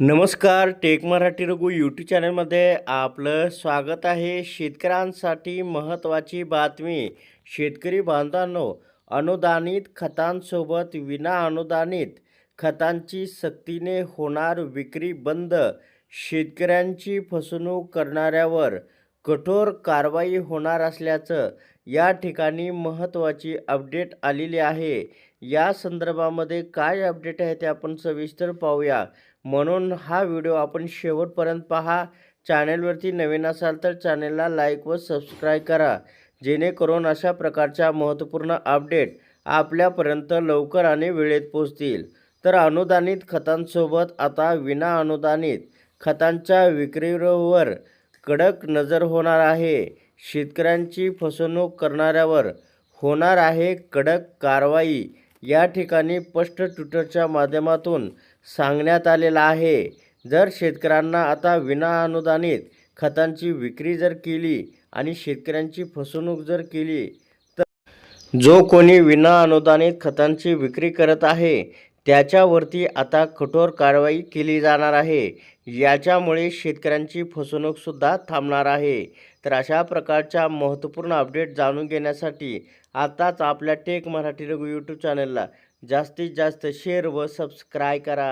नमस्कार. Take Marathi Raghu YouTube चॅनलमध्ये आपलं स्वागत आहे. शेतकऱ्यांसाठी महत्त्वाची बातमी. शेतकरी बांधवांनो, अनुदानित खतांसोबत विना अनुदानित खतांची सक्तीने होणार विक्री बंद. शेतकऱ्यांची फसवणूक करणाऱ्यावर कठोर कारवाई होणार असल्याचं या ठिकाणी महत्त्वाची अपडेट आलेली आहे. या संदर्भामध्ये काय अपडेट आहे ते आपण सविस्तर पाहूया. म्हणून हा व्हिडिओ आपण शेवटपर्यंत पहा. चॅनलवरती नवीन असाल तर चॅनलला लाईक व सबस्क्राईब करा, जेणेकरून अशा प्रकारच्या महत्त्वपूर्ण अपडेट आपल्यापर्यंत लवकर आणि वेळेत पोहोचतील. तर अनुदानित खतांसोबत आता विना अनुदानित खतांच्या विक्रीवर कडक नजर होणार आहे. शेतकऱ्यांची फसवणूक करणाऱ्यावर होणार आहे कडक कारवाई. या ठिकाणी स्पष्ट ट्विटरच्या माध्यमातून सांगण्यात आलेलं आहे. जर शेतकऱ्यांना आता विना अनुदानित खतांची विक्री जर केली आणि शेतकऱ्यांची फसवणूक जर केली तर जो कोणी विना अनुदानित खतांची विक्री करत आहे त्याच्यावरती आता कठोर कारवाई केली जाणार आहे. याच्यामुळे शेतकऱ्यांची फसवणूकसुद्धा थांबणार आहे. तर अशा प्रकारच्या महत्त्वपूर्ण अपडेट जाणून घेण्यासाठी आताच आपल्या टेक मराठी रघु यूट्यूब चॅनलला जास्तीत जास्त शेअर व सबस्क्राईब करा.